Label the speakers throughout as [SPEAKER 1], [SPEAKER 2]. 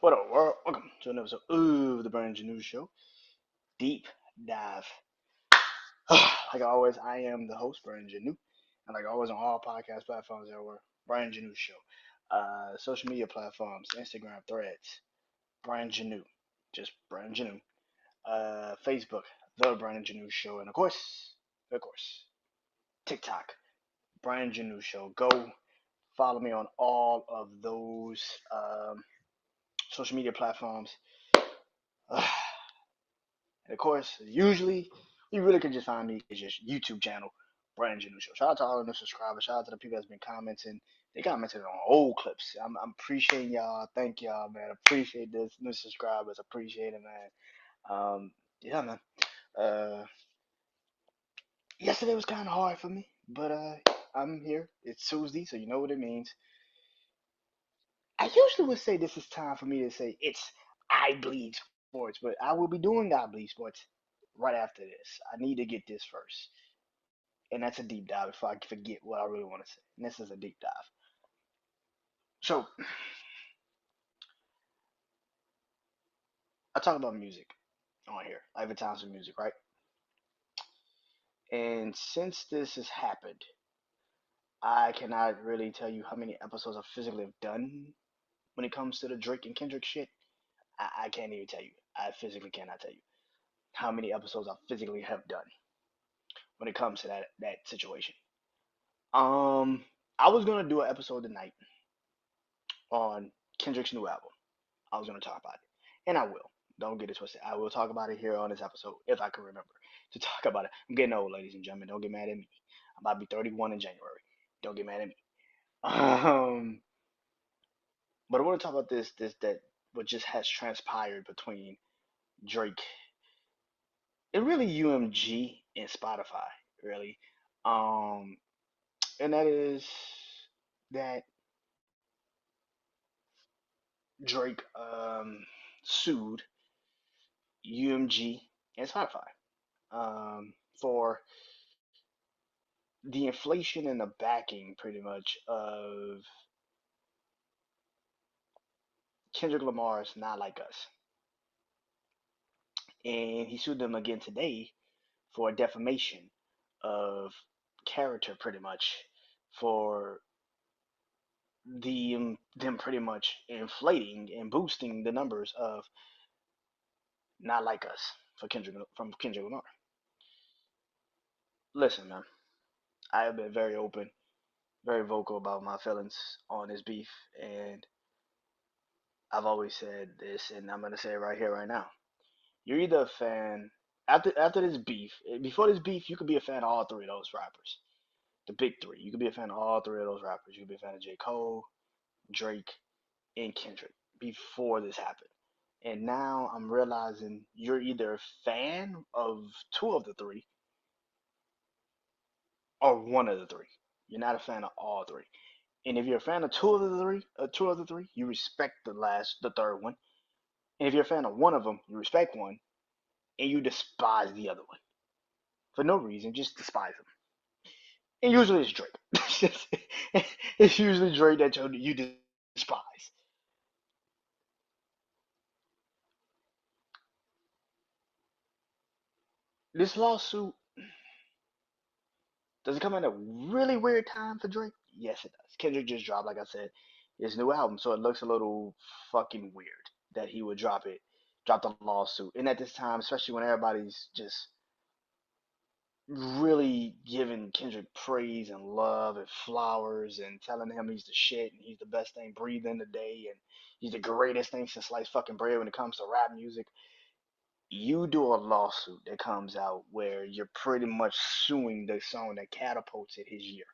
[SPEAKER 1] What up, world? Welcome to another episode of the BrandonJaneauShow. Deep dive. Like always, I am the host, Brandon Janeau. And like always on all podcast platforms there were Brian Janeau Show. Social media platforms, Instagram threads, Brian Janeau. Just Brian Janeau. Facebook, the Brian Janeau Show. And of course, TikTok, Brian Janeau Show. Go follow me on all of those social media platforms. And of course, usually you really can just find me at just YouTube channel, Brandon Janeau Show. Shout out to all the new subscribers. Shout out to the people that's been commenting. They commented on old clips. I'm appreciating y'all. Thank y'all, man. Appreciate this new subscribers. Appreciate it, man. Yeah, man. Uh, Yesterday was kind of hard for me, but I'm here. It's Tuesday, so you know what it means. I usually would say this is time for me to say it's I bleed sports, but I will be doing I bleed sports right after this. I need to get this first. And that's a deep dive before I forget what I really want to say. And this is a deep dive. So I talk about music on here, like times of music, right? And since this has happened, I cannot really tell you how many episodes I physically have done when it comes to the Drake and Kendrick shit. I can't even tell you. I physically cannot tell you how many episodes I physically have done when it comes to that situation. Um, I was gonna do an episode tonight on Kendrick's new album. I was gonna talk about it, and I will. Don't get it twisted. I will talk about it here on this episode if I can remember to talk about it. I'm getting old, ladies and gentlemen. Don't get mad at me. I'm about to be 31 in January. Don't get mad at me. Um, but I want to talk about this that what just has transpired between Drake and really UMG and Spotify, really. Um, and that is that Drake sued UMG and Spotify for the inflation and the backing, pretty much, of Kendrick Lamar's "Not Like Us," and he sued them again today for defamation of character, pretty much, for them pretty much inflating and boosting the numbers of "Not Like Us" from Kendrick Lamar. Listen, man, I have been very open, very vocal about my feelings on this beef, and I've always said this, and I'm gonna say it right here, right now. You're either a fan after this beef. Before this beef, you could be a fan of all three of those rappers, the big three. You could be a fan of all three of those rappers. You could be a fan of J. Cole, Drake, and Kendrick before this happened. And now I'm realizing you're either a fan of two of the three or one of the three. You're not a fan of all three. And if you're a fan of two of the three, you respect the third one. And if you're a fan of one of them, you respect one, and you despise the other one for no reason, just despise them. And usually it's Drake. It's usually Drake that you despise. This lawsuit, does it come at a really weird time for Drake? Yes, it does. Kendrick just dropped, like I said, his new album, so it looks a little fucking weird that he would drop the lawsuit. And at this time, especially when everybody's just really giving Kendrick praise and love and flowers and telling him he's the shit and he's the best thing breathing today and he's the greatest thing since sliced fucking bread when it comes to rap music. You do a lawsuit that comes out where you're pretty much suing the song that catapulted his year.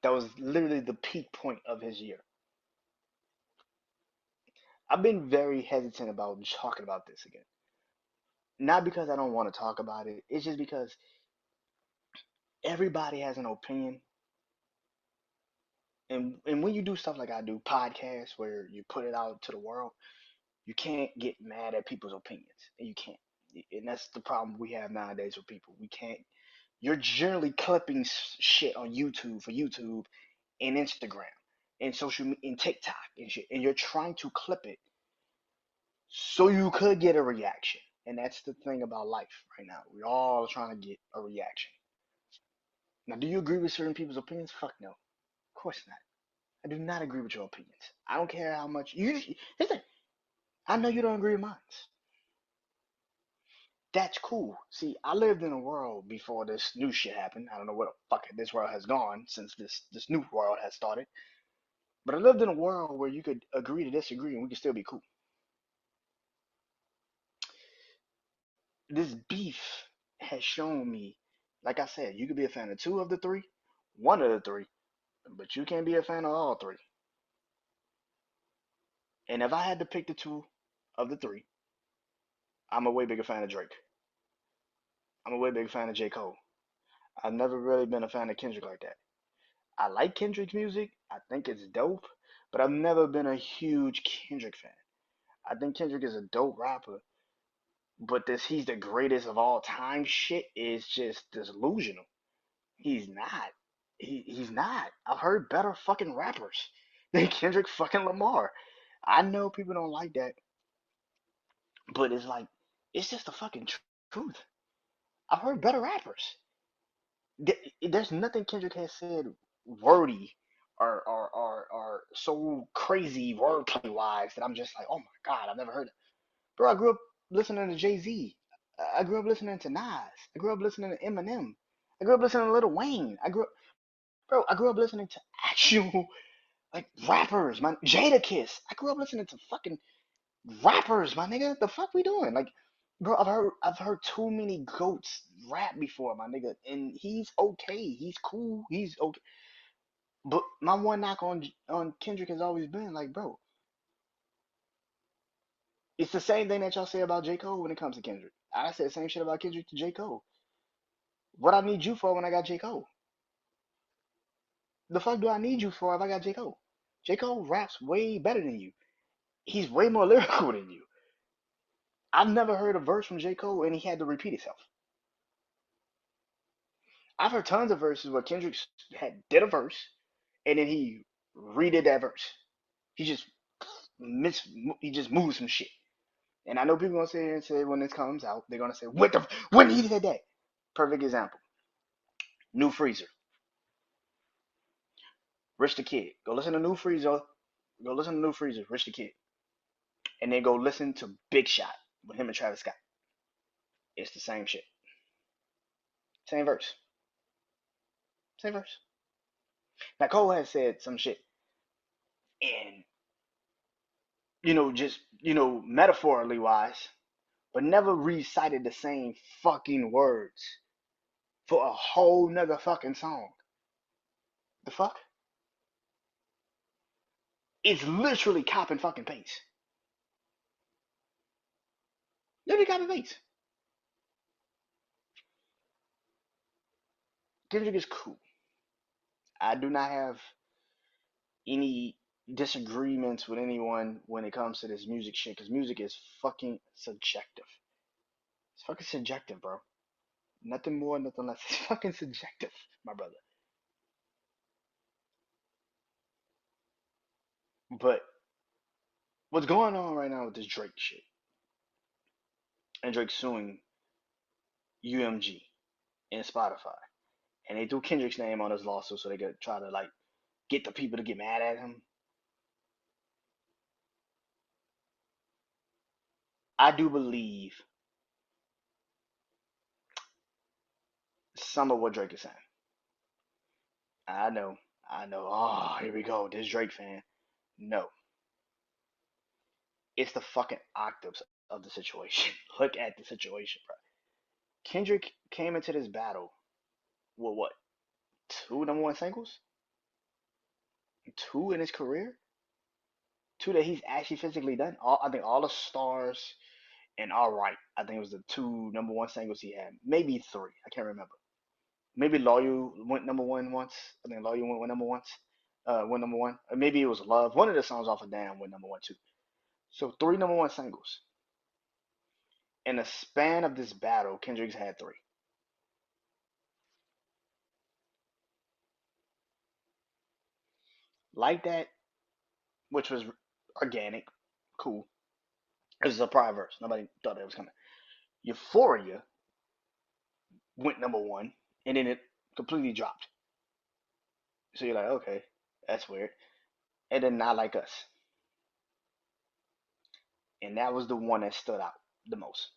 [SPEAKER 1] That was literally the peak point of his year. I've been very hesitant about talking about this again. Not because I don't want to talk about it, it's just because everybody has an opinion. And when you do stuff like I do, podcasts where you put it out to the world, you can't get mad at people's opinions. And you can't. And that's the problem we have nowadays with people. We can't. You're generally clipping shit on YouTube for YouTube and Instagram. in in TikTok and shit, and you're trying to clip it so you could get a reaction. And that's the thing about life right now. We're all trying to get a reaction. Now, do you agree with certain people's opinions? Fuck no. Of course not. I do not agree with your opinions. I don't care how much you. Listen, I know you don't agree with mine. That's cool. See, I lived in a world before this new shit happened. I don't know where the fuck this world has gone since this new world has started. But I lived in a world where you could agree to disagree and we could still be cool. This beef has shown me, like I said, you could be a fan of two of the three, one of the three, but you can't be a fan of all three. And if I had to pick the two of the three, I'm a way bigger fan of Drake. I'm a way bigger fan of J. Cole. I've never really been a fan of Kendrick like that. I like Kendrick's music. I think it's dope, but I've never been a huge Kendrick fan. I think Kendrick is a dope rapper, but this he's the greatest of all time shit is just delusional. He's not. He's not. I've heard better fucking rappers than Kendrick fucking Lamar. I know people don't like that, but it's like it's just the fucking truth. I've heard better rappers. There's nothing Kendrick has said wordy or so crazy wordplay wise that I'm just like, oh my god, I've never heard it. Bro, I grew up listening to Jay Z. I grew up listening to Nas. I grew up listening to Eminem. I grew up listening to Lil Wayne. I grew up listening to actual like rappers, man. Jada Kiss. I grew up listening to fucking rappers, my nigga. The fuck we doing? Like, bro, I've heard too many goats rap before, my nigga, and he's okay. He's cool. He's okay. But my one knock on Kendrick has always been like, bro, it's the same thing that y'all say about J. Cole when it comes to Kendrick. I said the same shit about Kendrick to J. Cole. What I need you for when I got J. Cole? The fuck do I need you for if I got J. Cole? J. Cole raps way better than you. He's way more lyrical than you. I've never heard a verse from J. Cole and he had to repeat himself. I've heard tons of verses where Kendrick did a verse and then he redid that verse. He just he just moved some shit. And I know people gonna sit here and say when this comes out, they're gonna say, when he did that? Perfect example. New Freezer. Rich the Kid. Go listen to New Freezer. Go listen to New Freezer, Rich the Kid. And then go listen to Big Shot with him and Travis Scott. It's the same shit. Same verse. Same verse. Now Cole has said some shit and just metaphorically wise, but never recited the same fucking words for a whole nother fucking song. The fuck? It's literally cop and fucking paste. Literally cop and paste. Kendrick is cool. I do not have any disagreements with anyone when it comes to this music shit, because music is fucking subjective. It's fucking subjective, bro. Nothing more, nothing less. It's fucking subjective, my brother. But what's going on right now with this Drake shit and Drake suing UMG and Spotify, and they threw Kendrick's name on his lawsuit so they could try to like get the people to get mad at him. I do believe some of what Drake is saying. I know, I know. Oh, here we go. This Drake fan. No, it's the fucking octaves of the situation. Look at the situation, bro. Kendrick came into this battle with what? Two number one singles? Two in his career? Two that he's actually physically done. I think all the stars and all right. I think it was the two number one singles he had. Maybe three. I can't remember. Maybe Loyal went number one once. I think Loyal went number once. Went number one. Or maybe it was Love. One of the songs off of Damn went number one too. So three number one singles. In the span of this battle, Kendrick's had three. Like That, which was organic, cool. It was a surprise verse. Nobody thought that was coming. Euphoria went number one, and then it completely dropped. So you're like, okay, that's weird. And then Not Like Us, and that was the one that stood out the most.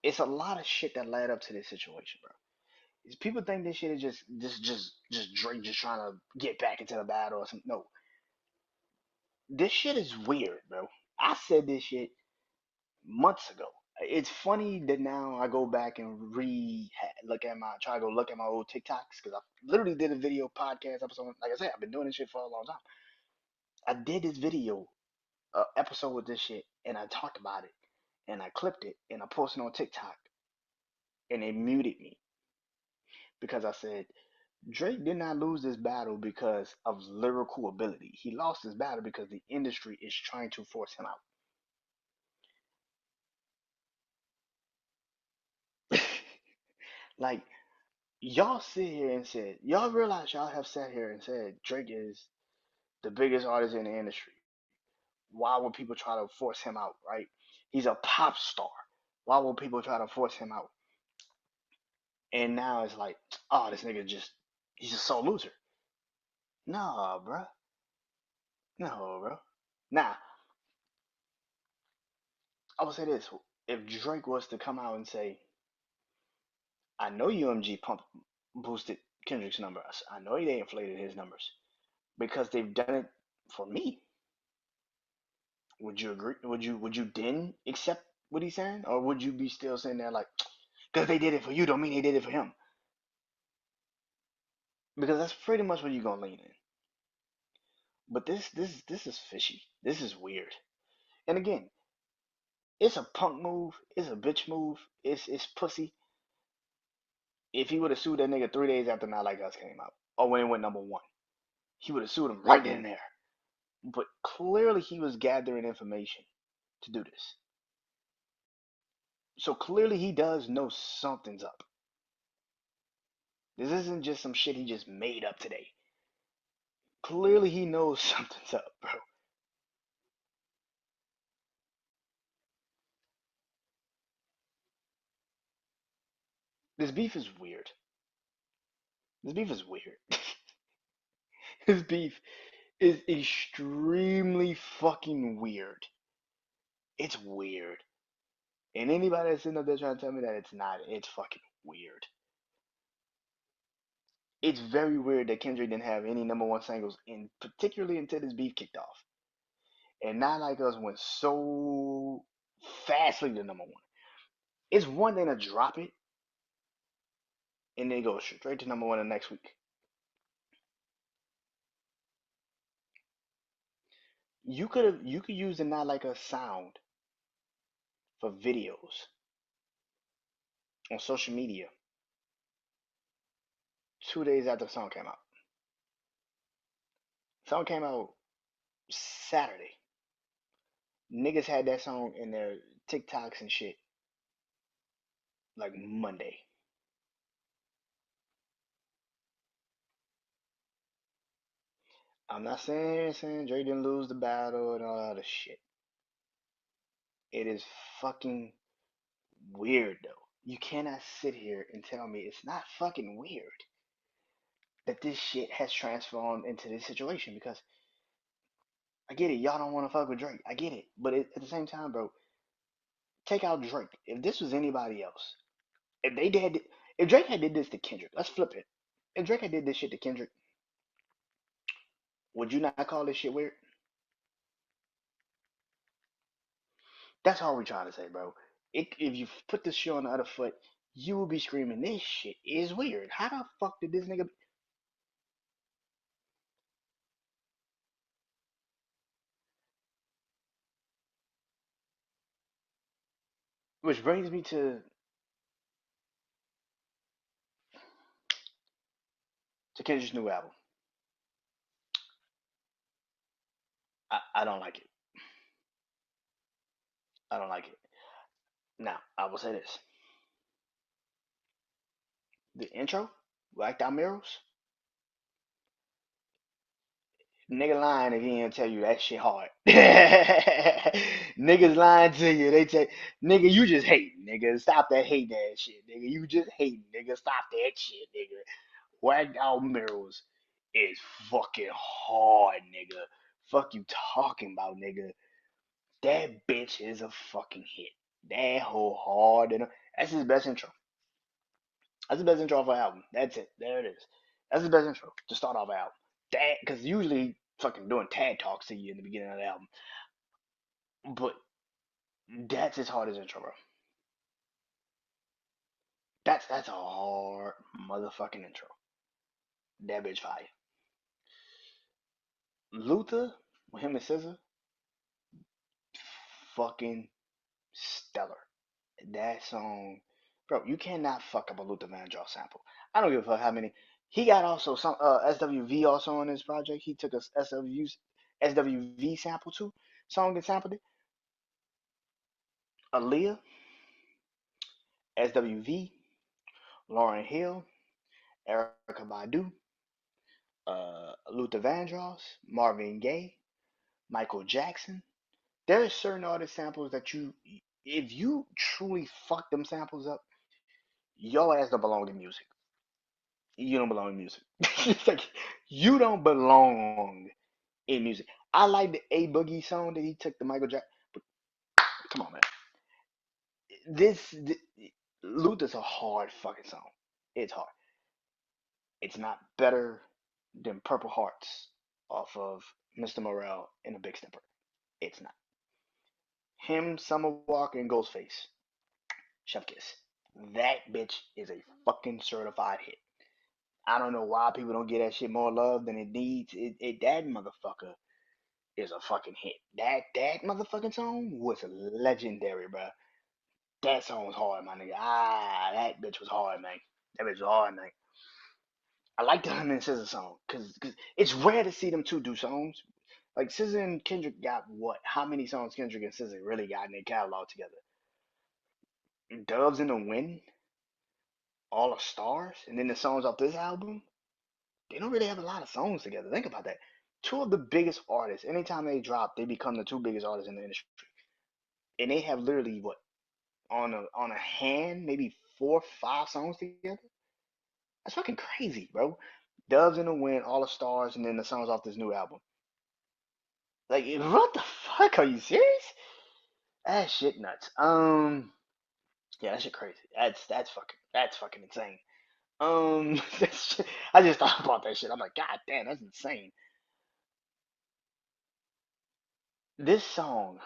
[SPEAKER 1] It's a lot of shit that led up to this situation, bro. Is people think this shit is just Drake just trying to get back into the battle or something. No, this shit is weird, bro. I said this shit months ago. It's funny that now I go back and try to go look at my old TikToks because I literally did a video podcast episode. Like I said, I've been doing this shit for a long time. I did this video episode with this shit and I talked about it and I clipped it and I posted on TikTok and it muted me because I said Drake did not lose this battle because of lyrical ability. He lost this battle because the industry is trying to force him out. Like y'all sit here and said, y'all realize y'all have sat here and said Drake is the biggest artist in the industry. Why would people try to force him out, right? He's a pop star. Why would people try to force him out? And now it's like, oh, this nigga he's a sole loser. No, bro. No, bro. Now, I would say this. If Drake was to come out and say, I know UMG pump boosted Kendrick's numbers. I know they inflated his numbers because they've done it for me. Would you agree? Would you then accept what he's saying, or would you be still saying there like, because they did it for you, don't mean they did it for him? Because that's pretty much what you're gonna lean in. But this is fishy. This is weird. And again, it's a punk move. It's a bitch move. It's pussy. If he would have sued that nigga 3 days after Not Like Us came out, or when it went number one, he would have sued him right then and there. But clearly he was gathering information to do this. So clearly he does know something's up. This isn't just some shit he just made up today. Clearly he knows something's up, bro. This beef is weird. This beef is weird. This beef is extremely fucking weird. It's weird. And anybody that's sitting up there trying to tell me that it's not, it's fucking weird. It's very weird that Kendrick didn't have any number one singles, and particularly until this beef kicked off. And Not Like Us went so fastly to number one. It's one thing to drop it and then go straight to number one the next week. You could use the Not Like Us sound for videos on social media 2 days after the song came out. The song came out Saturday. Niggas had that song in their TikToks and shit like Monday. I'm not saying Drake didn't lose the battle and all that other shit. It is fucking weird though. You cannot sit here and tell me it's not fucking weird that this shit has transformed into this situation because I get it, y'all don't want to fuck with Drake. I get it. But at the same time, bro, take out Drake. If this was anybody else, if they did if Drake had did this to Kendrick, let's flip it. If Drake had did this shit to Kendrick, would you not call this shit weird? That's all we're trying to say, bro. If you put this shit on the other foot, you will be screaming, this shit is weird. How the fuck did this nigga. Which brings me to Kendrick's new album. I don't like it. I don't like it. Now, I will say this. The intro, Blacked Out Mirrors, Nigga lying if he ain't tell you that shit hard. Niggas lying to you. They tell nigga you just hate. Nigga stop that hating that shit. Nigga you just hating. Nigga stop that shit. Nigga whacked out mirrors is fucking hard, nigga. Fuck you talking about, nigga. That bitch is a fucking hit. That whole hard and that's his best intro. That's the best intro of an album. That's it. There it is. That's the best intro to start off an album. That because usually fucking doing TED talks to you in the beginning of the album, but that's his hardest intro, bro. That's a hard motherfucking intro. That bitch fire. Luther with him and SZA, fucking stellar. That song, bro, you cannot fuck up a Luther Vandross sample. I don't give a fuck how many. He got also some SWV also on his project. He took a SWV sample too, song and sampled it. Aaliyah, SWV, Lauryn Hill, Erica Badu, Luther Vandross, Marvin Gaye, Michael Jackson. There are certain artist samples that if you truly fuck them samples up, your ass don't belong in music. You don't belong in music. It's like you don't belong in music. I like the A Boogie song that he took the Michael Jackson. But come on, man. This Luther's a hard fucking song. It's hard. It's not better than Purple Hearts off of Mr. Morale and a Big Stepper. It's not. Him, Summer Walker, and Ghostface. Chef Kiss. That bitch is a fucking certified hit. I don't know why people don't get that shit more love than it needs. That motherfucker is a fucking hit. That motherfucking song was legendary, bro. That song was hard, my nigga. That bitch was hard, man. That bitch was hard, man. I like the him and SZA song because it's rare to see them two do songs. Like SZA and Kendrick got what? How many songs Kendrick and SZA really got in their catalog together? Doves in the Wind, All the Stars, and then the songs off this album. They don't really have a lot of songs together. Think about that. Two of the biggest artists. Anytime they drop, they become the two biggest artists in the industry, and they have literally what on a hand maybe 4 or 5 songs together. That's fucking crazy, bro. Doves in the Wind, All the Stars, and then the songs off this new album. Like, what the fuck? Are you serious? That shit nuts. Yeah, that shit crazy. That's fucking insane. that shit, I just thought about that shit. I'm like, God damn, that's insane. This song,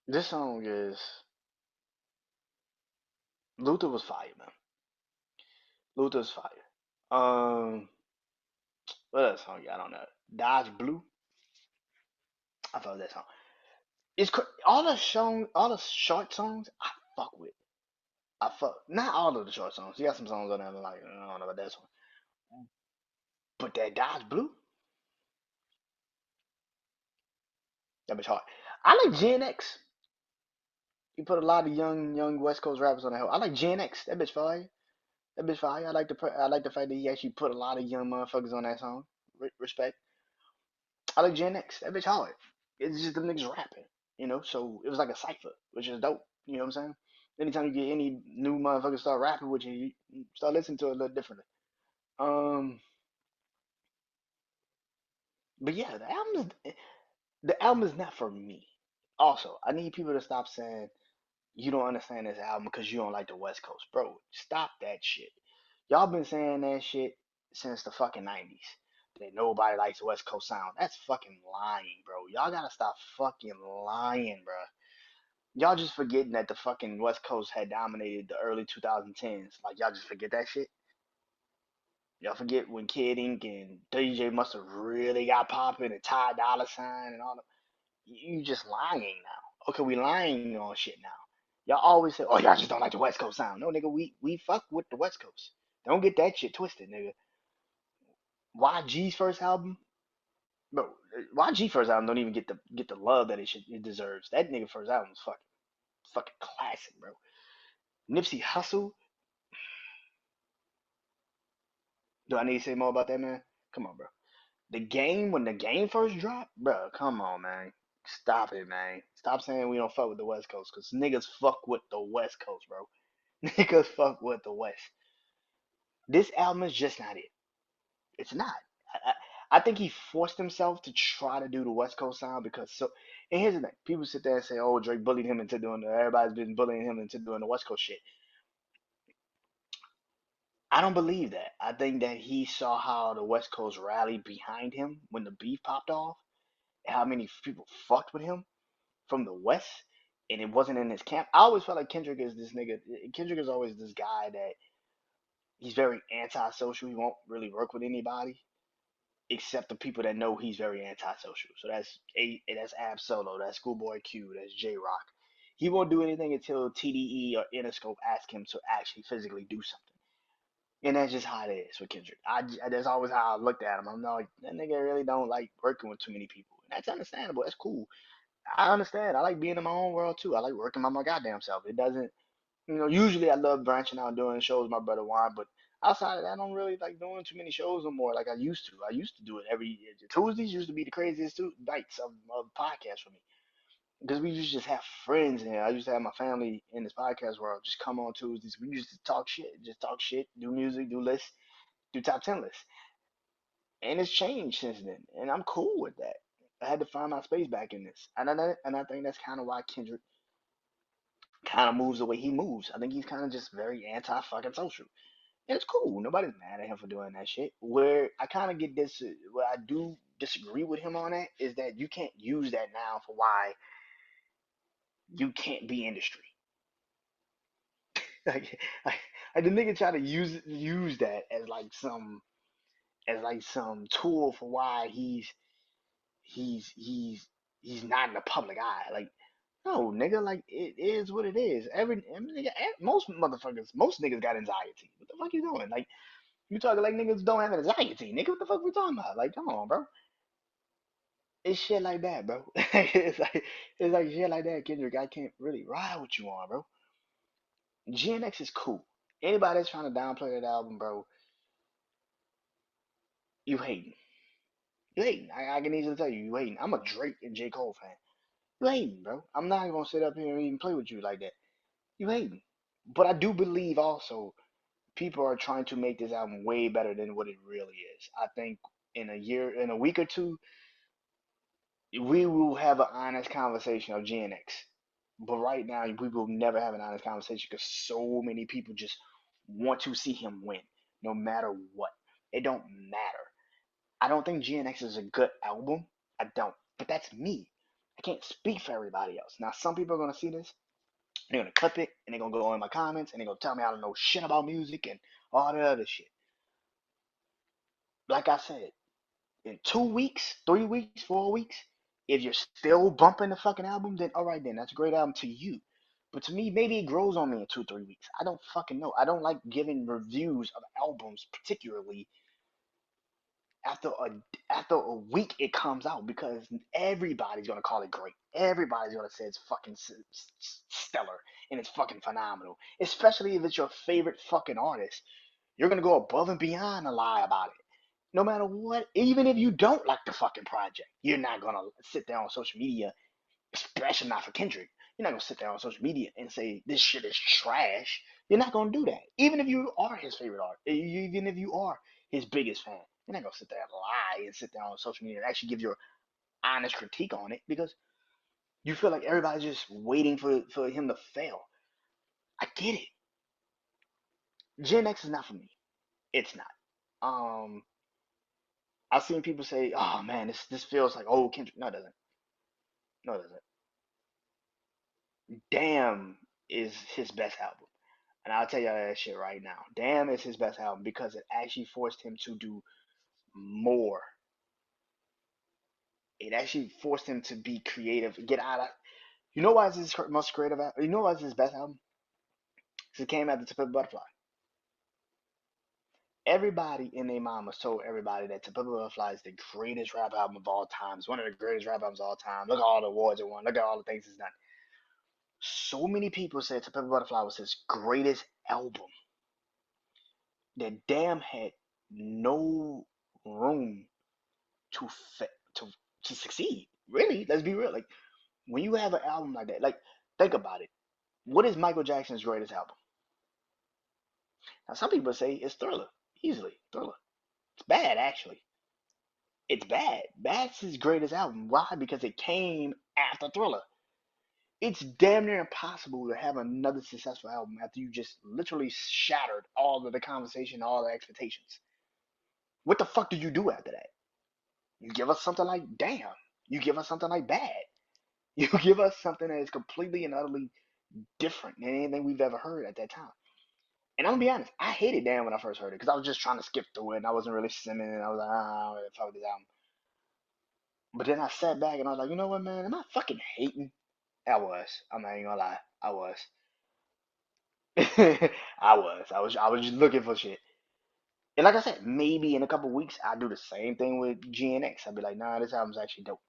[SPEAKER 1] this song is Luther was fire, man. Luther's fire. What other song? Yeah, I don't know. Dodge Blue. I love that song. All the short songs. I fuck with. I fuck not all of the short songs. You got some songs on there I'm like I don't know about this one, but that Dodge Blue, that bitch hard. I like Gen X. You put a lot of young West Coast rappers on that. I like Gen X. That bitch fire. That bitch fire. I like the fact that he actually put a lot of young motherfuckers on that song. Respect. I like Gen X. That bitch hard. It's just the niggas rapping, So it was like a cipher, which is dope. You know what I'm saying? Anytime you get any new motherfucker start rapping with you start listening to it a little differently. Um, but yeah, the album is not for me. Also, I need people to stop saying you don't understand this album because you don't like the West Coast, bro. Stop that shit. Y'all been saying that shit since the fucking 90s. That nobody likes the West Coast sound. That's fucking lying, bro. Y'all gotta stop fucking lying, bro. Y'all just forgetting that the fucking West Coast had dominated the early 2010s. Like y'all just forget that shit. Y'all forget when Kid Ink and DJ must have really got popping and Ty Dolla Sign and all that. You just lying now. Okay, we lying on shit now. Y'all always say, "Oh, y'all just don't like the West Coast sound." No, nigga, we fuck with the West Coast. Don't get that shit twisted, nigga. YG's first album, bro. YG first album don't even get the love that it deserves. That nigga first album is fucking classic, bro. Nipsey Hussle, Do I need to say more about that, man? Come on, bro. The game, when the game first dropped, bro, come on, man. Stop it, man. Stop saying we don't fuck with the West Coast, because niggas fuck with the West Coast, bro. Niggas fuck with the West. This album is just not it. It's not. I, I think he forced himself to try to do the West Coast sound because so. And here's the thing: people sit there and say, "Oh, Drake bullied him into doing the." Everybody's been bullying him into doing the West Coast shit. I don't believe that. I think that he saw how the West Coast rallied behind him when the beef popped off, and how many people fucked with him from the West, and it wasn't in his camp. I always felt like Kendrick is this nigga. Kendrick is always this guy that he's very antisocial. He won't really work with anybody except the people that know he's very antisocial. So that's Ab Solo, that's Schoolboy Q, that's J Rock. He won't do anything until TDE or Interscope ask him to actually physically do something. And that's just how it is with Kendrick. That's always how I looked at him. I'm like, that nigga really don't like working with too many people. And that's understandable. That's cool. I understand. I like being in my own world too. I like working by my goddamn self. It doesn't, usually I love branching out doing shows with my brother Juan, but outside of that, I don't really like doing too many shows no more like I used to. I used to do it every Tuesdays used to be the craziest nights of podcast for me because we used to just have friends and I used to have my family in this podcast world just come on Tuesdays. We used to talk shit, do music, do lists, do top 10 lists, and it's changed since then, and I'm cool with that. I had to find my space back in this, and I think that's kind of why Kendrick kind of moves the way he moves. I think he's kind of just very anti fucking social. And it's cool. Nobody's mad at him for doing that shit. Where I kind of get this, where I do disagree with him on that is that you can't use that now for why you can't be industry. like, like the nigga try to use that as like some tool for why he's he's he's not in the public eye. Like no, nigga, like it is what it is. Every nigga, most motherfuckers, most niggas got anxiety. What the fuck you doing? Like you talking like niggas don't have anxiety, nigga. What the fuck we talking about? Like, come on, bro. It's shit like that, bro. It's like shit like that, Kendrick. I can't really ride with you on, bro. GNX is cool. Anybody that's trying to downplay that album, bro, you hating. You hating. I can easily tell you, you hating. I'm a Drake and J. Cole fan. You hating, bro. I'm not gonna sit up here and even play with you like that. You hating. But I do believe also people are trying to make this album way better than what it really is. I think in a week or two, we will have an honest conversation of GNX. But right now, we will never have an honest conversation because so many people just want to see him win, no matter what. It don't matter. I don't think GNX is a good album. I don't. But that's me. I can't speak for everybody else. Now, some people are gonna see this, they're gonna clip it, and they're gonna go in my comments, and they're gonna tell me I don't know shit about music and all the other shit. Like I said, in 2 weeks, 3 weeks, 4 weeks, if you're still bumping the fucking album, then all right, then that's a great album to you. But to me, maybe it grows on me in 2, 3 weeks. I don't fucking know. I don't like giving reviews of albums, particularly after a after a week it comes out, because everybody's gonna call it great. Everybody's gonna say it's fucking stellar and it's fucking phenomenal. Especially if it's your favorite fucking artist, you're gonna go above and beyond to lie about it no matter what, even if you don't like the fucking project, you're not gonna sit there on social media, especially not for Kendrick. You're not gonna sit there on social media and say this shit is trash. You're not gonna do that. Even if you are his favorite art, even if you are his biggest fan, you're not gonna sit there and lie and sit there on social media and actually give your honest critique on it because you feel like everybody's just waiting for him to fail. I get it. Gen X is not for me. It's not. Um, I've seen people say, "Oh man, this feels like old Kendrick." No, it doesn't. No, it doesn't. Damn is his best album. And I'll tell you that shit right now. Damn is his best album because it actually forced him to do more. It actually forced him to be creative, get out of. You know why it's his most creative album? You know why it's his best album? Because it came out the tip of the butterfly. Everybody in their mama's told everybody that Tip of the Butterfly is the greatest rap album of all time. It's one of the greatest rap albums of all time. Look at all the awards it won. Look at all the things it's done. So many people said Tip of the Butterfly was his greatest album that Damn had. no room to to to succeed. Really, let's be real. Like when you have an album like that, like think about it. What is Michael Jackson's greatest album? Now some people say it's Thriller, easily Thriller. It's bad actually. It's bad. That's his greatest album. Why? Because it came after Thriller. It's damn near impossible to have another successful album after you just literally shattered all of the conversation, all the expectations. What the fuck do you do after that? You give us something like Damn. You give us something like Bad. You give us something that is completely and utterly different than anything we've ever heard at that time. And I'm gonna be honest, I hated Damn when I first heard it because I was just trying to skip through it and I wasn't really simming and I was like, ah, I don't really fuck with this album. But then I sat back and I was like, you know what, man? Am I fucking hating? I was. I'm not even gonna lie. I was. I was just looking for shit. And like I said, maybe in a couple weeks I'll do the same thing with GNX. I'll be like, nah, this album's actually dope.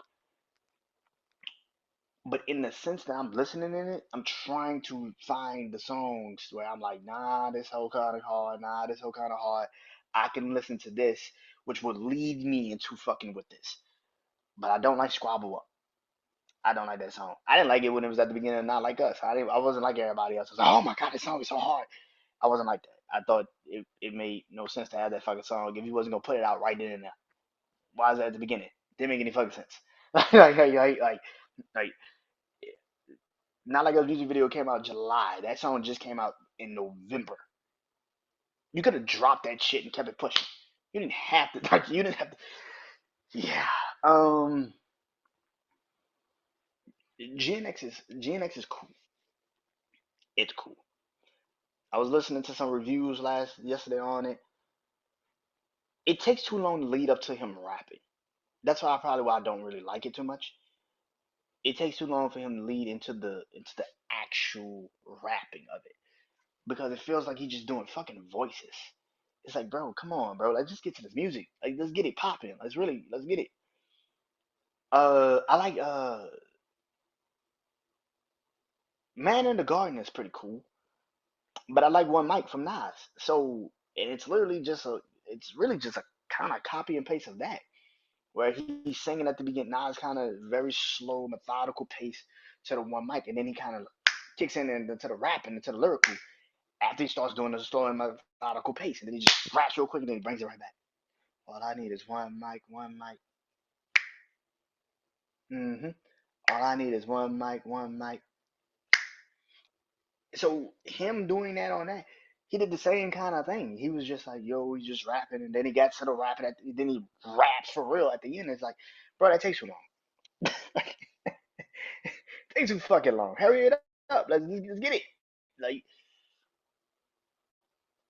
[SPEAKER 1] But in the sense that I'm listening in it, I'm trying to find the songs where I'm like, nah, this whole kind of hard, nah, this whole kind of hard. I can listen to this, which would lead me into fucking with this. But I don't like Squabble Up. I don't like that song. I didn't like it when it was at the beginning, not like us. I wasn't like everybody else. I was like, oh my god, this song is so hard. I wasn't like that. I thought it made no sense to have that fucking song if you wasn't gonna put it out right then and there. Why is that at the beginning? Didn't make any fucking sense. Like, not like a music video came out in July. That song just came out in November. You could have dropped that shit and kept it pushing. You didn't have to. Like, you didn't have to. Yeah. Um. GNX is cool. It's cool. I was listening to some reviews yesterday on it. It takes too long to lead up to him rapping. That's probably why I don't really like it too much. It takes too long for him to lead into the actual rapping of it because it feels like he's just doing fucking voices. It's like, bro, come on, bro. Let's just get to this music. Like, let's get it popping. Let's get it. I like Man in the Garden is pretty cool, but I like One Mic from Nas. So, and it's really just a kind of copy and paste of that, where he's singing at the beginning. Nas kind of very slow, methodical pace to the One Mic, and then he kind of kicks in into the rap and into the lyrical after he starts doing the slow and methodical pace, and then he just raps real quick and then he brings it right back. All I need is one mic, one mic. Mm-hmm. All I need is one mic, one mic. So him doing that on that, he did the same kind of thing. He was just like, yo, he's just rapping, and then he got to the rapping, then he raps for real at the end. It's like, bro, that takes too long. Like, it takes too fucking long. Hurry it up. Let's get it. Like,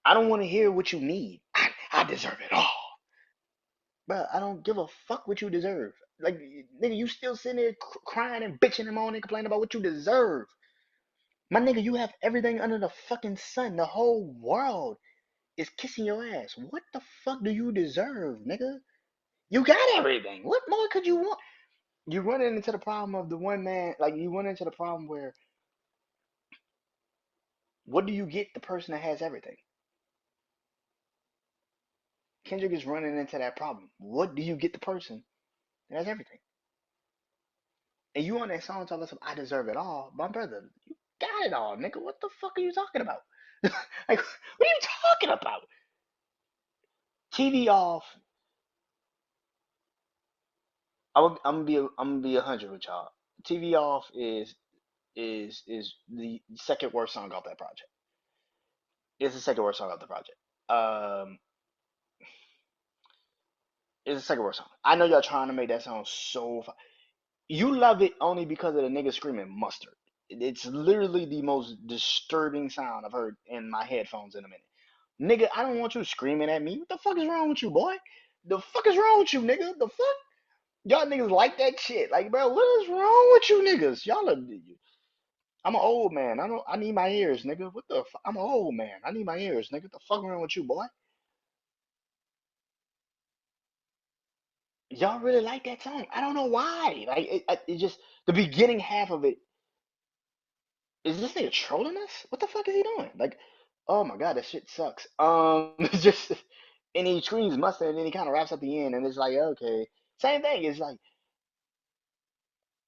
[SPEAKER 1] I don't want to hear what you need. I deserve it all. Bro, I don't give a fuck what you deserve. Like, nigga, you still sitting there crying and bitching and moaning and complaining about what you deserve. My nigga, you have everything under the fucking sun. The whole world is kissing your ass. What the fuck do you deserve, nigga? You got everything. What more could you want? You run into the problem of the one man, like you run into the problem where what do you get the person that has everything? Kendrick is running into that problem. What do you get the person that has everything? And you on that song talking about I deserve it all. My brother, you got it all, nigga. What the fuck are you talking about? Like, what are you talking about? TV off. I'm gonna be 100 with y'all. TV off is the second worst song off that project. It's the second worst song off the project. Um, it's the second worst song. I know y'all trying to make that song so. You love it only because of the nigga screaming mustard. It's literally the most disturbing sound I've heard in my headphones in a minute. Nigga, I don't want you screaming at me. What the fuck is wrong with you, boy? The fuck is wrong with you, nigga? The fuck? Y'all niggas like that shit. Like, bro, what is wrong with you niggas? I'm an old man. I need my ears, nigga. What the fuck? I'm an old man. I need my ears, nigga. What the fuck wrong with you, boy? Y'all really like that song? I don't know why. Like, it just the beginning half of it. Is this nigga trolling us? What the fuck is he doing? Like, oh my god, that shit sucks. It's just And he screams mustard, and then he kind of raps at the end, and it's like, okay, same thing. It's like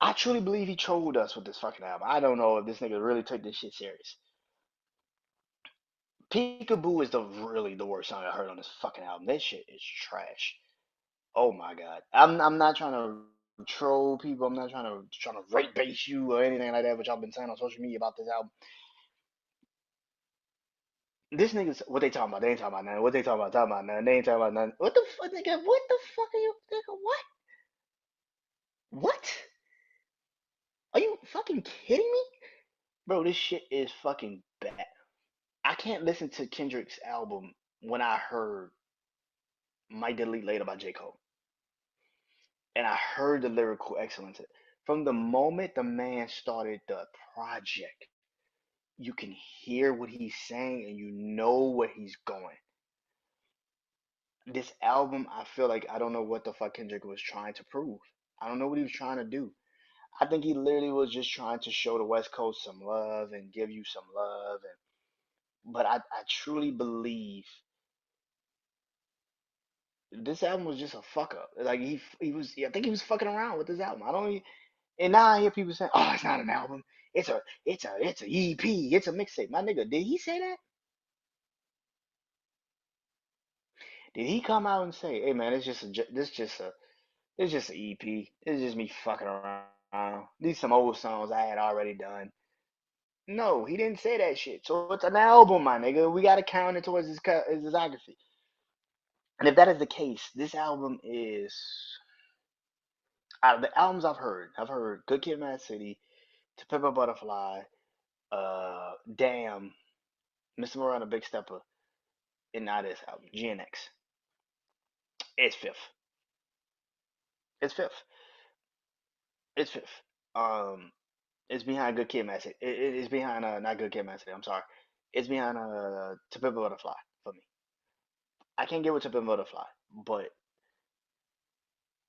[SPEAKER 1] I truly believe he trolled us with this fucking album. I don't know if this nigga really took this shit serious. Peekaboo is really the worst song I heard on this fucking album. This shit is trash. Oh my god. I'm not trying to troll people. I'm not trying to rate base you or anything like that, which I've been saying on social media about this album. This niggas, what they talking about? They ain't talking about nothing. What they talking about? Talking about nothing. They ain't talking about nothing. What the fuck, nigga? What the fuck are you, nigga? What? What? Are you fucking kidding me? Bro, this shit is fucking bad. I can't listen to Kendrick's album when I heard Might Delete Later by J. Cole. And I heard the lyrical excellence. From the moment the man started the project, you can hear what he's saying and you know where he's going. This album, I feel like I don't know what the fuck Kendrick was trying to prove. I don't know what he was trying to do. I think he literally was just trying to show the West Coast some love and give you some love. But I truly believe this album was just a fuck up. Like he was, I think he was fucking around with this album. I don't. And now I hear people saying, "Oh, it's not an album. It's a EP. It's a mixtape." My nigga, did he say that? Did he come out and say, "Hey man, it's just an EP. It's just me fucking around. These some old songs I had already done." No, he didn't say that shit. So it's an album, my nigga. We gotta count it towards his discography. And if that is the case, this album is out of the albums I've heard Good Kid, Mad City, To Pimp a Butterfly, Damn, Mr. Morale, Big Stepper, and now this album, GNX. It's fifth. It's fifth. It's fifth. Um, it's behind Good Kid, Mad City. It's behind not Good Kid, Mad City. I'm sorry. It's behind To Pimp a Butterfly for me. I can't get with To Pimp a Butterfly, but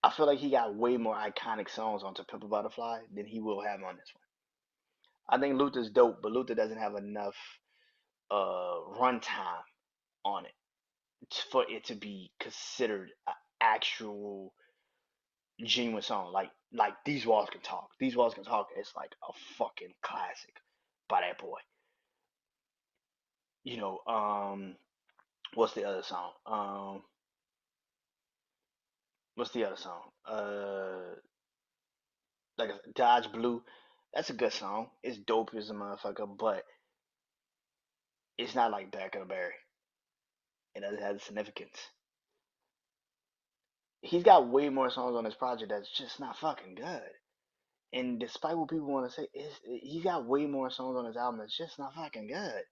[SPEAKER 1] I feel like he got way more iconic songs on To Pimp a Butterfly than he will have on this one. I think Luther's dope, but Luther doesn't have enough runtime on it for it to be considered an actual genuine song. Like These Walls Can Talk. These Walls Can Talk is like a fucking classic by that boy. You know, what's the other song? What's the other song? Like Dodge Blue. That's a good song. It's dope as a motherfucker, but it's not like Back of the Berry. It doesn't have significance. He's got way more songs on this project that's just not fucking good. And despite what people want to say, he's got way more songs on his album that's just not fucking good.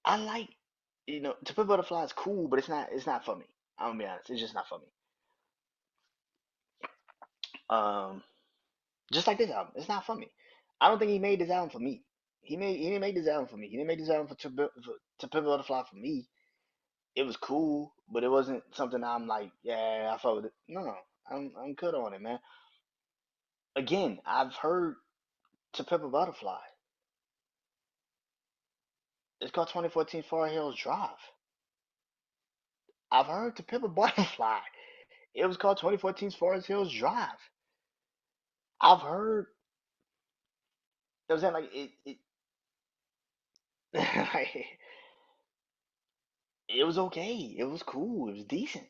[SPEAKER 1] I like, To Pimp a Butterfly is cool, but it's not for me. I'm gonna be honest, it's just not for me. Um, just like this album, it's not for me. I don't think he made this album for me. He didn't make this album for me. He didn't make this album To Pimp a Butterfly for me. It was cool, but it wasn't something I'm like, yeah, I fuck with it. No, I'm good on it, man. Again, I've heard To Pimp a Butterfly. It's called 2014 Far Hills Drive. I've heard To Pimp a Butterfly. It was called 2014's Forest Hills Drive. I've heard. It was like like, it was okay. It was cool. It was decent.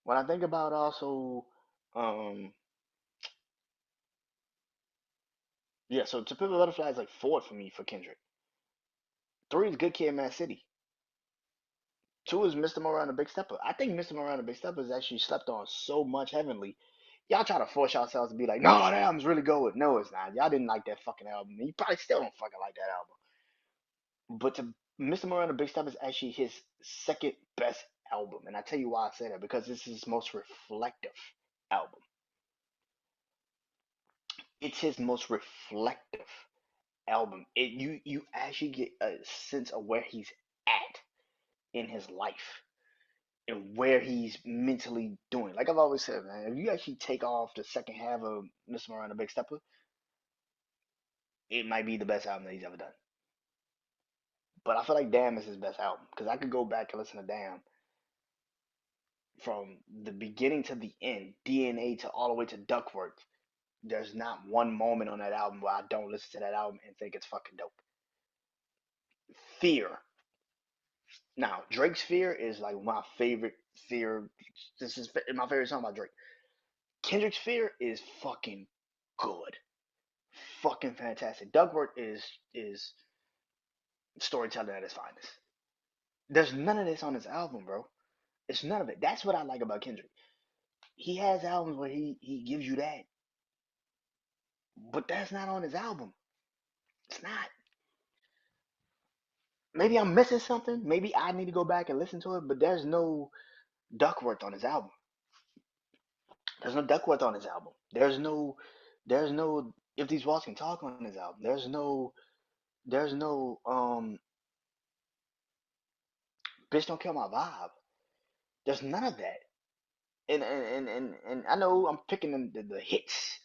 [SPEAKER 1] When I think about also, um, yeah. So To Pimp a Butterfly is like fourth for me for Kendrick. Three is Good Kid, Mad City. Two is Mr. Moran the Big Stepper. I think Mr. Moran the Big Stepper is actually slept on so much heavenly. Y'all try to force yourselves to be like, no, that album's really good. No, it's not. Y'all didn't like that fucking album. You probably still don't fucking like that album. But to Mr. Miranda Big Step is actually his second best album. And I tell you why I say that, because this is his most reflective album. It's his most reflective album. You actually get a sense of where he's at in his life and where he's mentally doing. Like I've always said, man, if you actually take off the second half of Mr. Miranda Big Stepper, it might be the best album that he's ever done. But I feel like Damn is his best album because I could go back and listen to Damn from the beginning to the end, DNA to all the way to Duckworth. There's not one moment on that album where I don't listen to that album and think it's fucking dope. Fear. Now, Drake's Fear is like my favorite Fear. This is my favorite song by Drake. Kendrick's Fear is fucking good. Fucking fantastic. Duckworth is storytelling at its finest. There's none of this on this album, bro. It's none of it. That's what I like about Kendrick. He has albums where he gives you that, but that's not on his album. It's not. Maybe I'm missing something. Maybe I need to go back and listen to it, but there's no Duckworth on his album. There's no Duckworth on his album. There's no If These Walls Can Talk on his album. There's no Bitch Don't Kill My Vibe. There's none of that. And I know I'm picking the hits,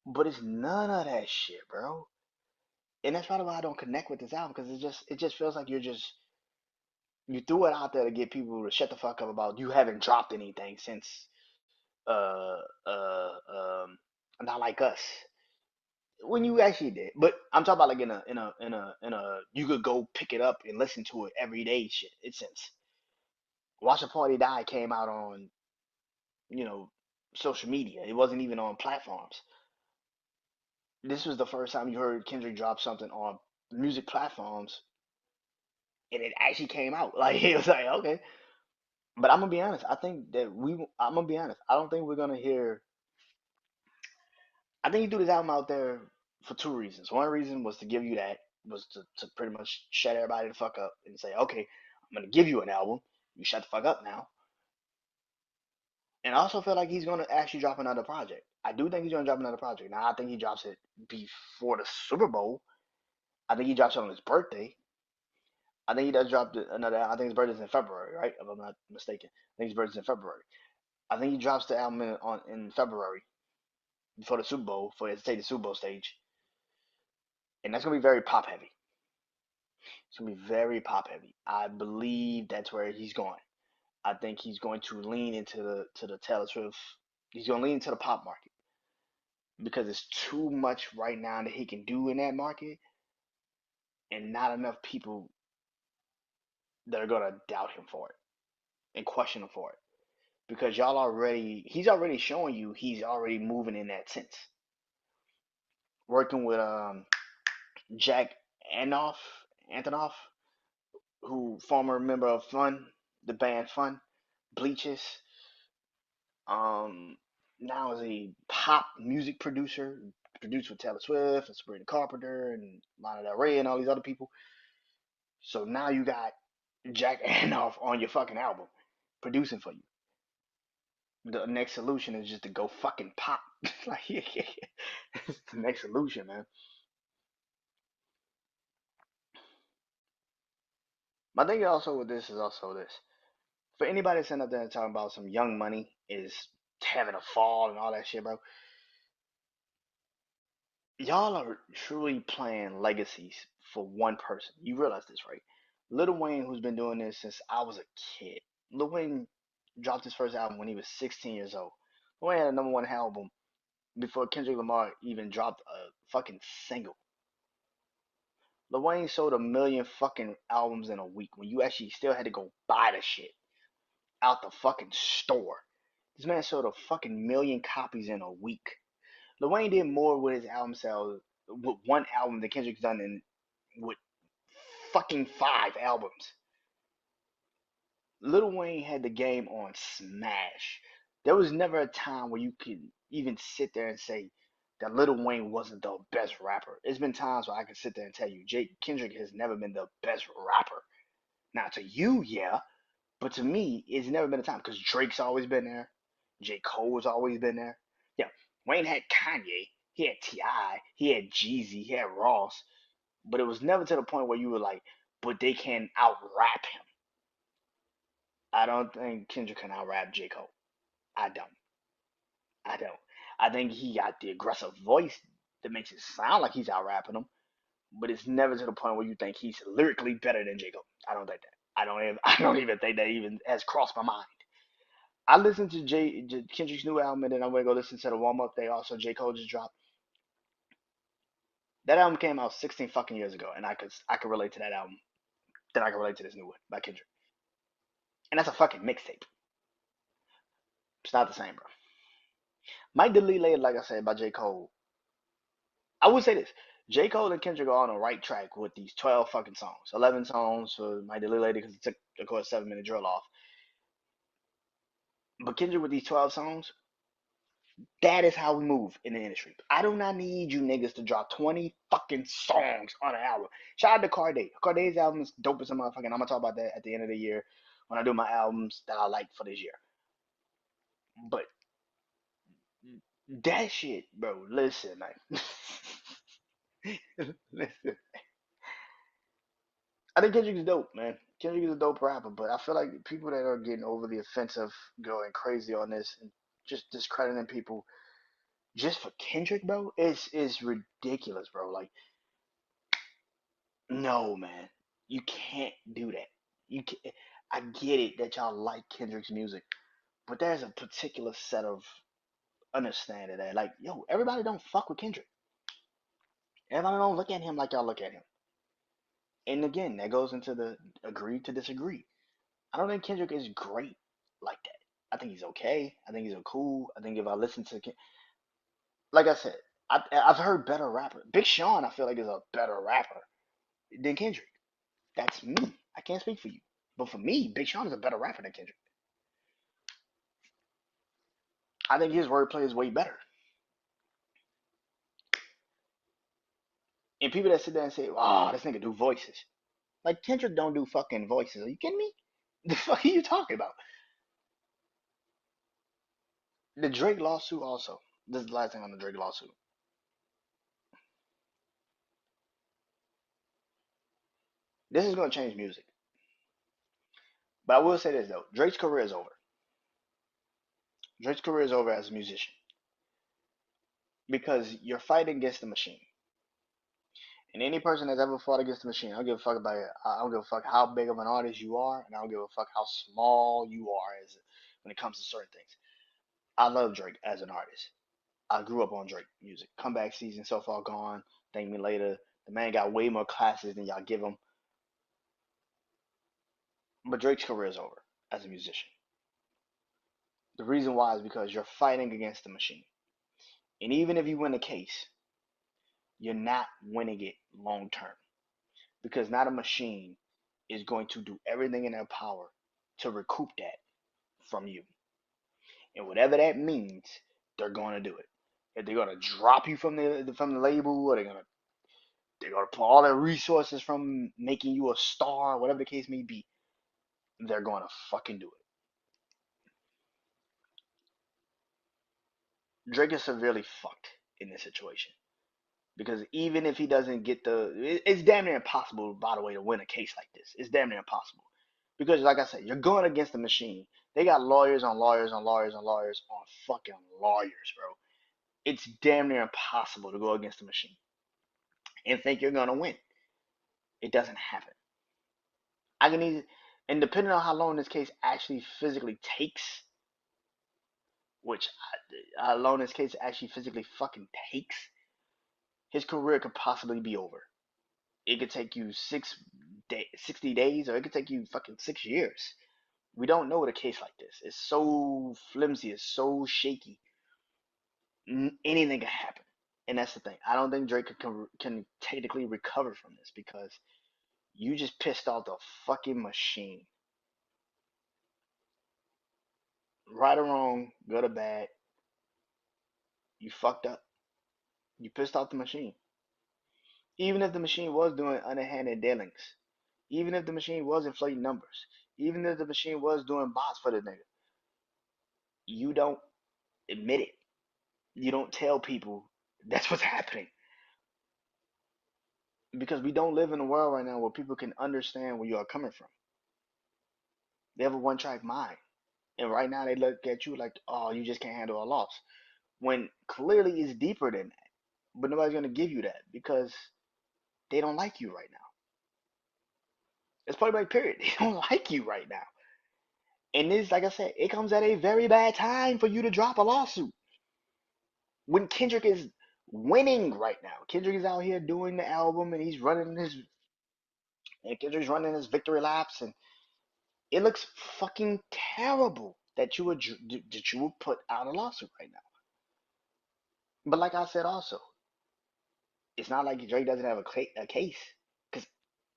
[SPEAKER 1] but it's none of that shit, bro. And that's probably why I don't connect with this album because it just feels like you threw it out there to get people to shut the fuck up about you haven't dropped anything since uh uh um not like us when you actually did. But I'm talking about like in a you could go pick it up and listen to it every day shit. It's since Watch a Party Die came out on you know social media. It wasn't even on platforms. This was the first time you heard Kendrick drop something on music platforms and it actually came out. Like it was like okay. But I'm gonna be honest. I think that I'm gonna be honest. I don't think we're gonna hear. I think he threw this album out there for two reasons. One reason was to give you that was to pretty much shut everybody the fuck up and say, okay, I'm gonna give you an album. You shut the fuck up now. And I also feel like he's gonna actually drop another project. I do think he's gonna drop another project. Now I think he drops it before the Super Bowl. I think he drops it on his birthday. I think he does drop another. I think his birthday's in February, right? If I'm not mistaken. I think his birthday's in February. I think he drops the album in February before the Super Bowl for his take the Super Bowl stage, and that's gonna be very pop heavy. It's gonna be very pop heavy. I believe that's where he's going. I think he's going to lean into the Taylor Swift. He's gonna lean into the pop market because it's too much right now that he can do in that market, and not enough people that are gonna doubt him for it and question him for it. Because he's already showing you he's already moving in that sense. Working with Jack Antonoff, Antonoff, who former member of Fun, the band Fun, Bleaches. Um, Now is a pop music producer, produced with Taylor Swift and Sabrina Carpenter and Lana Del Rey and all these other people. So now you got Jack Antonoff on your fucking album, producing for you. The next solution is just to go fucking pop. Like, it's the next solution, man. My thing also with this is also this. For anybody sitting up there and talking about some young money is having a fall and all that shit, bro, y'all are truly playing legacies for one person. You realize this, right? Lil Wayne, who's been doing this since I was a kid. Lil Wayne dropped his first album when he was 16 years old. Lil Wayne had a number one album before Kendrick Lamar even dropped a fucking single. Lil Wayne sold 1 million fucking albums in a week when you actually still had to go buy the shit out the fucking store. This man sold a fucking million copies in a week. Lil Wayne did more with his album sales with one album than Kendrick's done in with fucking 5 albums. Lil Wayne had the game on smash. There was never a time where you could even sit there and say that Lil Wayne wasn't the best rapper. There's been times where I can sit there and tell you Jake Kendrick has never been the best rapper. Now to you, yeah, but to me, it's never been a time because Drake's always been there. J. Cole's always been there. Yeah, Wayne had Kanye, he had T.I., he had Jeezy, he had Ross, but it was never to the point where you were like, but they can out rap him. I don't think Kendrick can out rap J. Cole. I don't. I don't. I think he got the aggressive voice that makes it sound like he's out rapping him, but it's never to the point where you think he's lyrically better than J Cole. I don't think that. I don't even think that even has crossed my mind. I listened to Kendrick's new album, and then I'm gonna go listen to the warm up they also J Cole just dropped. That album came out 16 fucking years ago, and I could relate to that album. Then I can relate to this new one by Kendrick, and that's a fucking mixtape. It's not the same, bro. Mike Delele, like I said, by J Cole. I would say this: J Cole and Kendrick are on the right track with these 12 fucking songs, 11 songs for Mike Delele because it took, of course, 7 minute drill off. But Kendrick with these 12 songs, that is how we move in the industry. I do not need you niggas to drop 20 fucking songs on an album. Shout out to Carday. Carday's album is dope as a motherfucking. I'm gonna talk about that at the end of the year when I do my albums that I like for this year. But that shit, bro. Listen, man. Listen. I think Kendrick is dope, man. Kendrick is a dope rapper, but I feel like people that are getting overly offensive, going crazy on this, and just discrediting people just for Kendrick, bro, is ridiculous, bro. Like, no, man, you can't do that. You can I get it that y'all like Kendrick's music, but there's a particular set of understanding that, like, yo, everybody don't fuck with Kendrick. Everybody don't look at him like y'all look at him. And again, that goes into the agree to disagree. I don't think Kendrick is great like that. I think he's okay. I think he's a cool. I think if I listen to, like I said, I've heard better rapper. Big Sean, I feel like is a better rapper than Kendrick. That's me. I can't speak for you, but for me, Big Sean is a better rapper than Kendrick. I think his wordplay is way better. And people that sit there and say, "Oh, this nigga do voices," like Kendrick don't do fucking voices. Are you kidding me? The fuck are you talking about? The Drake lawsuit also. This is the last thing on the Drake lawsuit. This is gonna change music. But I will say this though, Drake's career is over. Drake's career is over as a musician because you're fighting against the machine. And any person that's ever fought against the machine, I don't give a fuck about it. I don't give a fuck how big of an artist you are, and I don't give a fuck how small you are as when it comes to certain things. I love Drake as an artist. I grew up on Drake music. Comeback season so far gone. Thank me later. The man got way more classes than y'all give him. But Drake's career is over as a musician. The reason why is because you're fighting against the machine. And even if you win a case, you're not winning it long term. Because not a machine is going to do everything in their power to recoup that from you. And whatever that means, they're going to do it. If they're going to drop you from the label, or they're gonna pull all their resources from making you a star, whatever the case may be, they're going to fucking do it. Drake is severely fucked in this situation because even if he doesn't get it's damn near impossible, by the way, to win a case like this. It's damn near impossible because, like I said, you're going against the machine. They got lawyers on lawyers on lawyers on lawyers on fucking lawyers, bro. It's damn near impossible to go against the machine and think you're gonna win. It doesn't happen. I can either, and depending on how long this case actually physically takes, which how long this case actually physically fucking takes, his career could possibly be over. It could take you 60 days, or it could take you fucking 6 years. We don't know with a case like this. It's so flimsy. It's so shaky. Anything can happen, and that's the thing. I don't think Drake can technically recover from this because you just pissed off the fucking machine. Right or wrong, good or bad, you fucked up. You pissed off the machine. Even if the machine was doing underhanded dealings, even if the machine was inflating numbers, even if the machine was doing bots for the nigga, you don't admit it. You don't tell people that's what's happening because we don't live in a world right now where people can understand where you are coming from. They have a one track mind. And right now they look at you like, oh, you just can't handle a loss. When clearly it's deeper than that. But nobody's going to give you that because they don't like you right now. It's point blank period. They don't like you right now. And this, like I said, it comes at a very bad time for you to drop a lawsuit when Kendrick is winning right now. Kendrick is out here doing the album, and Kendrick's running his victory laps, and it looks fucking terrible that you would put out a lawsuit right now. But like I said, also, it's not like Drake doesn't have a case, because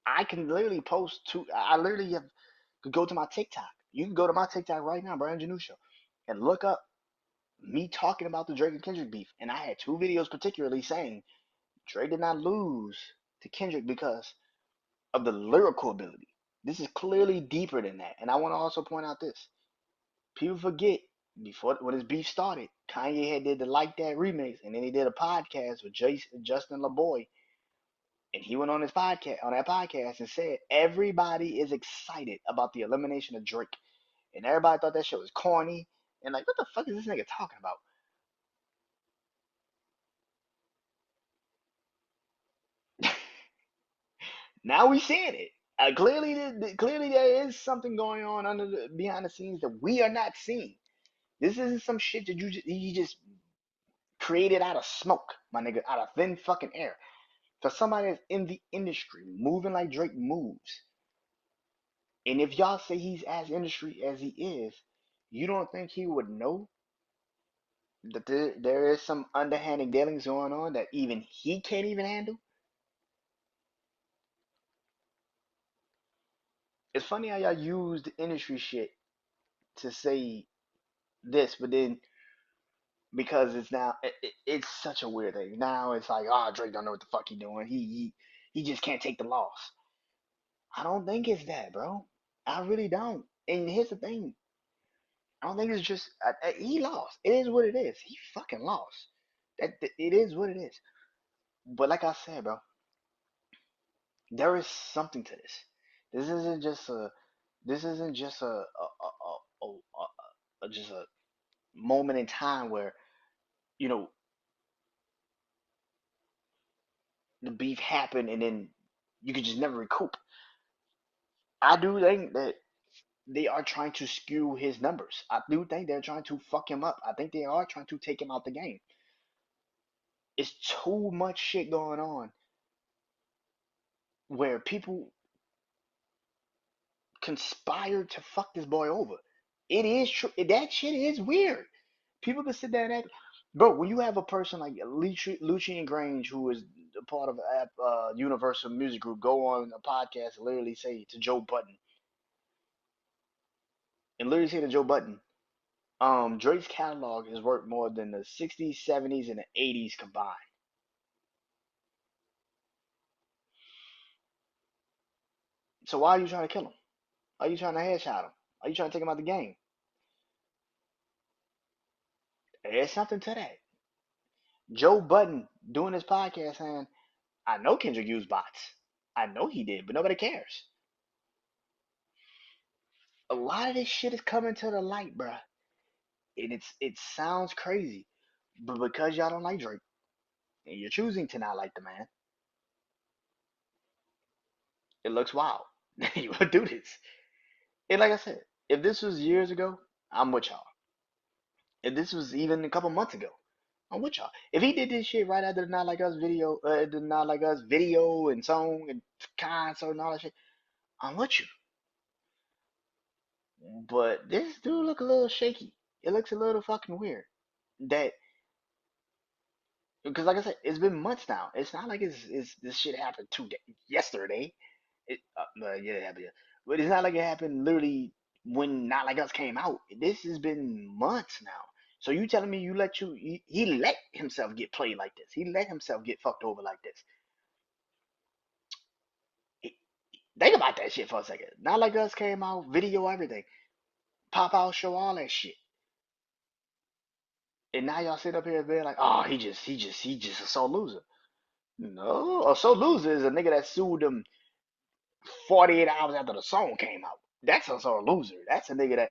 [SPEAKER 1] I can literally post two. I literally could go to my TikTok. You can go to my TikTok right now, BrandonJaneauShow, and look up me talking about the Drake and Kendrick beef. And I had two videos particularly saying Drake did not lose to Kendrick because of the lyrical ability. This is clearly deeper than that. And I want to also point out this. People forget before when his beef started, Kanye had did the Like That remix, and then he did a podcast with Justin LaBoy, and he went on that podcast and said everybody is excited about the elimination of Drake, and everybody thought that shit was corny, and like, what the fuck is this nigga talking about? Now we seeing it. Clearly, there is something going on behind the scenes that we are not seeing. This isn't some shit that you just created out of smoke, my nigga, out of thin fucking air. For somebody that's in the industry, moving like Drake moves, and if y'all say he's as industry as he is, you don't think he would know that there is some underhanded dealings going on that even he can't even handle? It's funny how y'all use the industry shit to say this, but then because it's now it's such a weird thing. Now it's like, oh, Drake don't know what the fuck he doing. He just can't take the loss. I don't think it's that, bro. I really don't. And here's the thing. I don't think it's just he lost. It is what it is. He fucking lost. It is what it is. But like I said, bro, there is something to this. This isn't just a. This isn't just just a moment in time where you know the beef happened and then you could just never recoup. I do think that they are trying to skew his numbers. I do think they're trying to fuck him up. I think they are trying to take him out the game. It's too much shit going on where people conspire to fuck this boy over. It is true. That shit is weird. People can sit there and act. Bro, when you have a person like Lucian Grange, who is a part of Universal Music Group, go on a podcast and literally say to Joe Budden, Drake's catalog is worth more than the 60s, 70s, and the 80s combined. So why are you trying to kill him? Are you trying to headshot him? Are you trying to take him out the game? There's something to that. Joe Budden doing his podcast saying, I know Kendrick used bots. I know he did, but nobody cares. A lot of this shit is coming to the light, bruh. And it sounds crazy. But because y'all don't like Drake, and you're choosing to not like the man, it looks wild. You would do this. And like I said, if this was years ago, I'm with y'all. If this was even a couple months ago, I'm with y'all. If he did this shit right after the Not Like Us video, the Not Like Us video and song and concert and all that shit, I'm with you. But this dude look a little shaky. It looks a little fucking weird. That because like I said, it's been months now. It's not like it's this shit happened yesterday. Yeah, it happened. But it's not like it happened literally when Not Like Us came out. This has been months now. So you telling me he let himself get played like this? He let himself get fucked over like this? He- Think about that shit for a second. Not Like Us came out, video, everything, pop out show, all that shit, and now y'all sit up here and be like, oh, he just a sore loser. No, a sore loser is a nigga that sued them 48 hours after the song came out. That's a sore loser. That's a nigga that.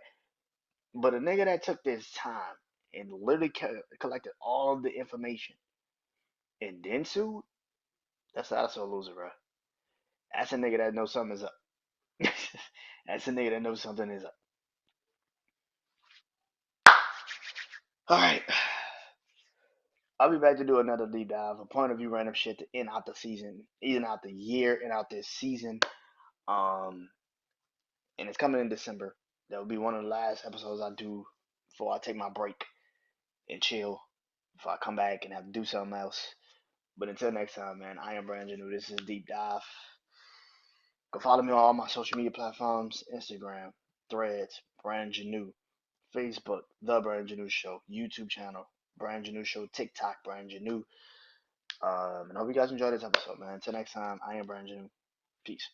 [SPEAKER 1] But a nigga that took this time and literally collected all the information and then sued, That's a loser, bro. That's a nigga that knows something is up. That's a nigga that knows something is up. All right. I'll be back to do another deep dive, a point of view random shit to end out the season, end out the year, end out this season. Um, and it's coming in December. That will be one of the last episodes I do before I take my break and chill. Before I come back and have to do something else. But until next time, man, I am Brandon Janeau. This is Deep Dive. Go follow me on all my social media platforms: Instagram, Threads, Brandon Janeau, Facebook, The Brandon Janeau Show, YouTube channel, Brandon Janeau Show, TikTok, Brandon Janeau. And I hope you guys enjoyed this episode, man. Until next time, I am Brandon Janeau. Peace.